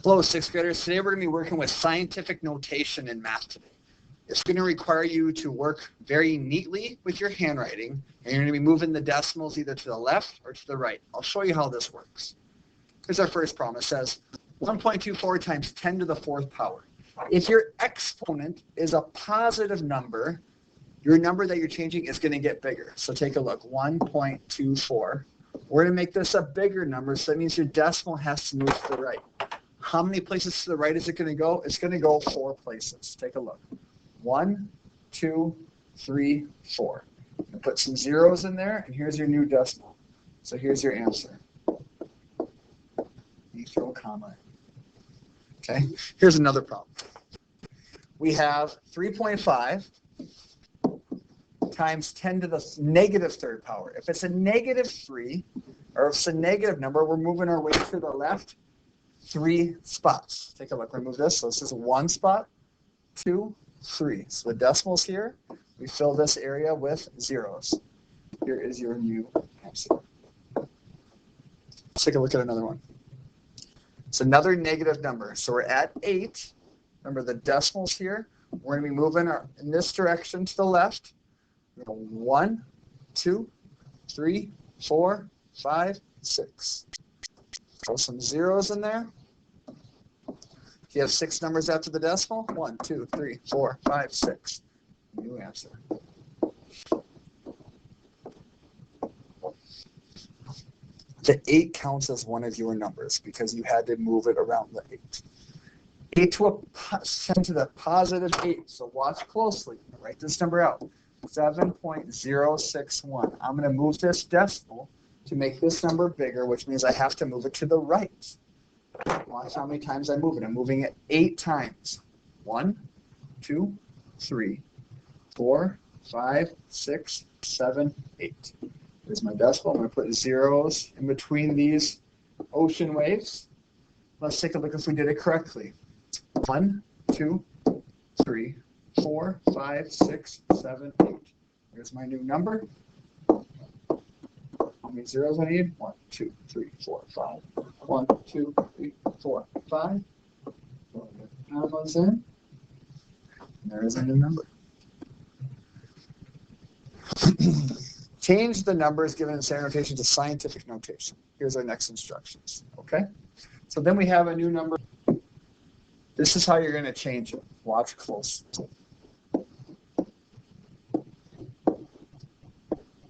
Hello, sixth graders. Today we're going to be working with scientific notation in math today. It's going to require you to work very neatly with your handwriting, and you're going to be moving the decimals either to the left or to the right. I'll show you how this works. Here's our first problem. It says 1.24 times 10 to the fourth power. If your exponent is a positive number, your number that you're changing is going to get bigger. So take a look, 1.24. We're going to make this a bigger number, so that means your decimal has to move to the right. How many places to the right is it going to go? It's going to go 4 places. Take a look. 1, 2, 3, 4. And put some zeros in there, and here's your new decimal. So here's your answer. You throw a comma in. Okay, here's another problem. We have 3.5 times 10 to the negative third power. If it's a negative 3, or if it's a negative number, we're moving our way to the left 3 spots. Take a look. Remove this. So this is 1 spot, 2, 3. So the decimals here, we fill this area with zeros. Here is your new answer. Let's take a look at another one. It's another negative number. So we're at 8. Remember the decimals here. We're going to be moving in this direction to the left. 1, 2, 3, 4, 5, 6. Throw some zeros in there. You have 6 numbers after the decimal. 1, 2, 3, 4, 5, 6. New answer. The 8 counts as one of your numbers because you had to move it around the 8. 8 to 10 to the positive 8. So watch closely. Write this number out. 7.061. I'm going to move this decimal to make this number bigger, which means I have to move it to the right. Watch how many times I move it. I'm moving it 8 times. 1, 2, 3, 4, 5, 6, 7, 8. Here's my decimal. I'm going to put zeros in between these ocean waves. Let's take a look if we did it correctly. 1, 2, 3, 4, 5, 6, 7, 8. Here's my new number. How many zeros I need? 1, 2, 3, 4, 5. 1, 2, 3, 4, 5. Now goes in. And there is a new number. Change the numbers given in standard notation to scientific notation. Here's our next instructions. Okay? So then we have a new number. This is how you're going to change it. Watch closely.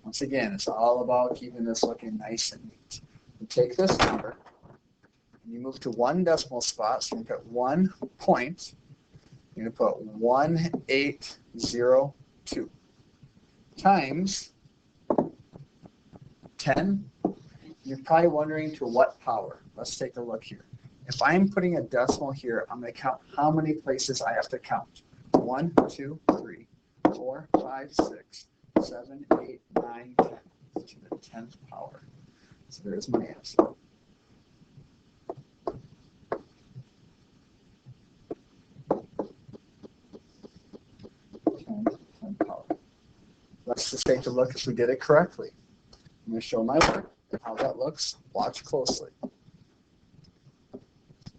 Once again, it's all about keeping this looking nice and neat. You take this number, and you move to 1 decimal spot, so you put 1 point. You're going to put 1802 times 10. You're probably wondering to what power. Let's take a look here. If I'm putting a decimal here, I'm going to count how many places I have to count. 1, 2, 3, 4, 5, 6, 7, 8, 9, 10 to the 10th power. So there's my answer. Tenth power. Let's just take a look if we did it correctly. I'm going to show my work, how that looks. Watch closely.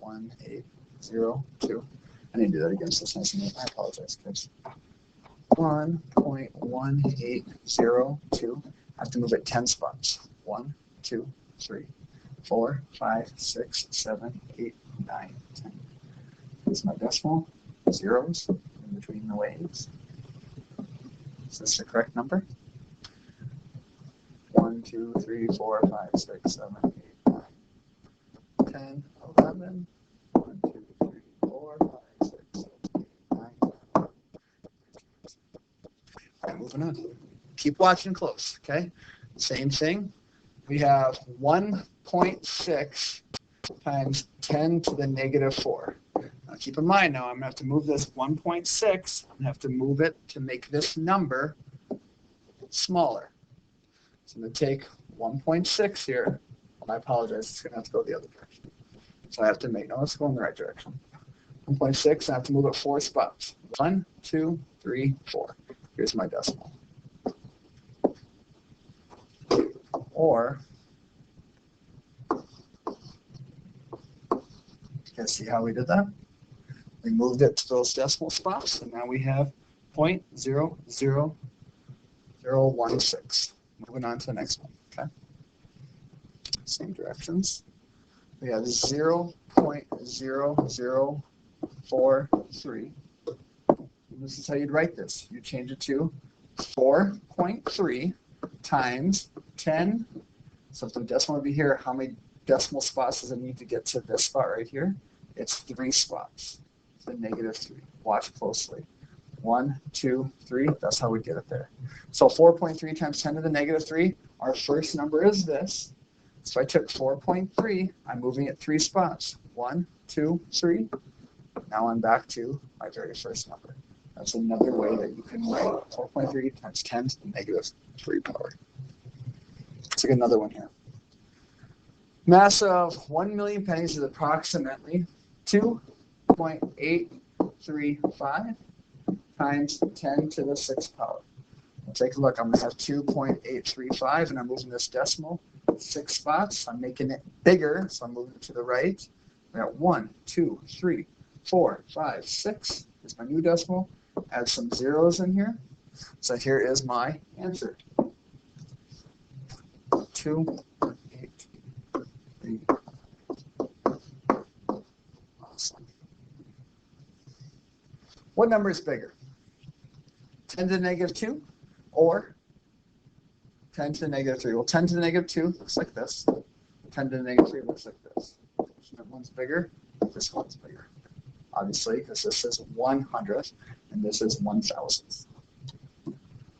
1802. I need to do that again so it's nice and neat. I apologize, guys. 1.1802. I have to move it 10 spots. 1, 2, 3, 4, 5, 6, 7, 8, 9, 10. Here's my decimal. Zeros in between the waves. Is this the correct number? 1, 2, 3, 4, 5, 6, 7, 8, 9, 10, 11. 1, 2, 3, 4, 5, 6, 7, 8, 9, 10. All right, moving on. Keep watching close, okay? Same thing. We have 1.6 times 10 to the negative 4. Now keep in mind now, I'm going to have to move this 1.6 and have to move it to make this number smaller. So I'm going to take 1.6 here. I apologize, it's going to have to go the other direction. So I have to make, no, let's go in the right direction. 1.6, I have to move it 4 spots. 1, 2, 3, 4. Here's my decimal. Or Okay, see how we did that? We moved it to those decimal spots, and now we have 0.00016. Moving on to the next one, okay? Same directions. We have 0.0043. This is how you'd write this. You change it to 4.3 times 10. So if the decimal would be here, how many decimal spots does it need to get to this spot right here? It's 3 spots. The -3. Watch closely. 1, 2, 3. That's how we get it there. So 4.3 times 10 to the -3. Our first number is this. So I took 4.3. I'm moving it 3 spots. 1, 2, 3. Now I'm back to my very first number. That's another way that you can write 4.3 times 10 to the -3 power. Let's take another one here. Mass of 1 million pennies is approximately 2.835 times 10 to the 6th power. We'll take a look. I'm going to have 2.835, and I'm moving this decimal 6 spots. I'm making it bigger, so I'm moving it to the right. We got 1, 2, 3, 4, 5, 6. Here's my new decimal. Add some zeros in here. So here is my answer. 2.835. Awesome. What number is bigger? 10 to the -2 or 10 to the -3? Well, 10 to the -2 looks like this. 10 to the -3 looks like this. So that one's bigger. This one's bigger. Obviously, because this is 100th and this is 1,000th.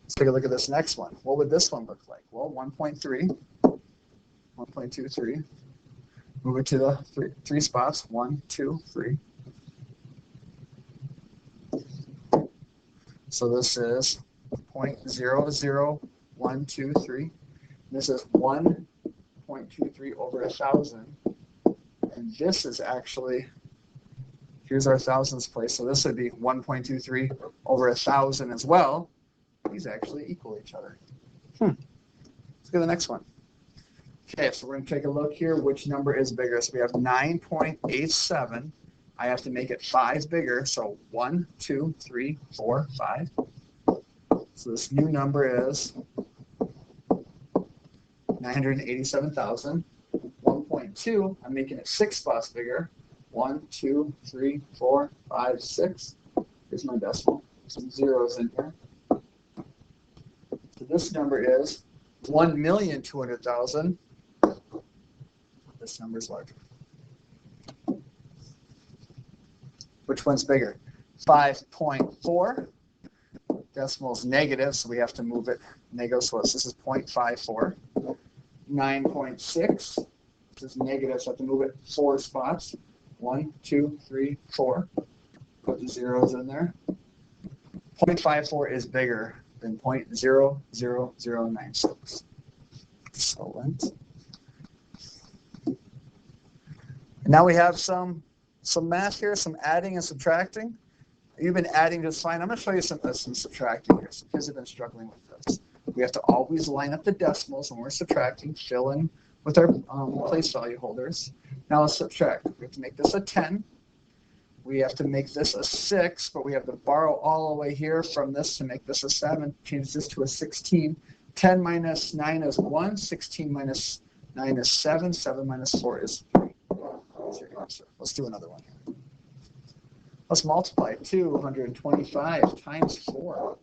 Let's take a look at this next one. What would this one look like? Well, 1.3, 1.23. Move it to the three spots. 1, 2, 3. So this is 0.00123. This is 1.23 over 1,000. And this is actually, here's our thousandths place. So this would be 1.23 over 1,000 as well. These actually equal each other. Let's go to the next one. Okay, so we're going to take a look here. Which number is bigger? So we have 9.87. I have to make it 5 bigger. So 1, 2, 3, 4, 5. So this new number is 987,000. 1.2, I'm making it 6 spots bigger. 1, 2, 3, 4, 5, 6. Here's my decimal. Some zeros in here. So this number is 1,200,000. This number is larger. Which one's bigger? 5.4. Decimal is negative, so we have to move it negative. So this is 0.54. 9.6. This is negative, so I have to move it 4 spots. 1, 2, 3, 4. Put the zeros in there. 0.54 is bigger than 0.00096. Excellent. And now we have some math here, some adding and subtracting. You've been adding just fine. I'm going to show you some subtracting here. Some kids have been struggling with this. We have to always line up the decimals when we're subtracting, fill in with our place value holders. Now let's subtract. We have to make this a 10. We have to make this a 6, but we have to borrow all the way here from this to make this a 7. Change this to a 16. 10 minus 9 is 1. 16 minus 9 is 7. 7 minus 4 is 3. That's your answer. Let's do another one here. Let's multiply 225 times 4.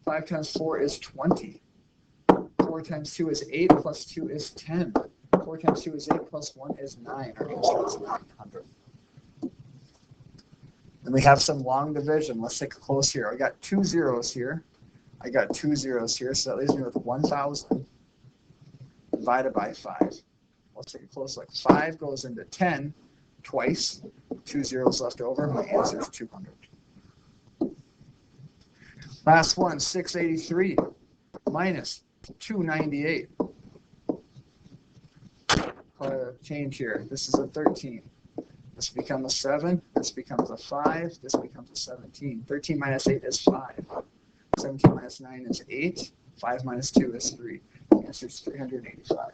5 times 4 is 20. 4 times 2 is 8, plus 2 is 10. 4 times 2 is 8, plus 1 is 9. Our answer is 900. Then we have some long division. Let's take a close here. I got 2 zeros here. So that leaves me with 1,000 divided by 5. Let's take a close look. 5 goes into 10 twice. 2 zeros left over. My answer is 200. Last one, 683 minus 298. Change here. This is a 13. This becomes a 7. This becomes a 5. This becomes a 17. 13 minus 8 is 5. 17 minus 9 is 8. 5 minus 2 is 3. The answer is 385.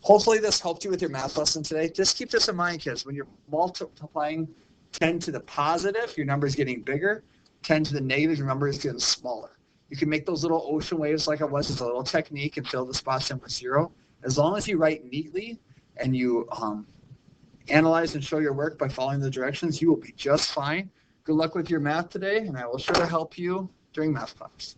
Hopefully this helped you with your math lesson today. Just keep this in mind, kids. When you're multiplying 10 to the positive, your number is getting bigger. 10 to the negative, your number is getting smaller. You can make those little ocean waves like it was. It's a little technique and fill the spots in with 0. As long as you write neatly and you analyze and show your work by following the directions, you will be just fine. Good luck with your math today, and I will sure to help you during math class.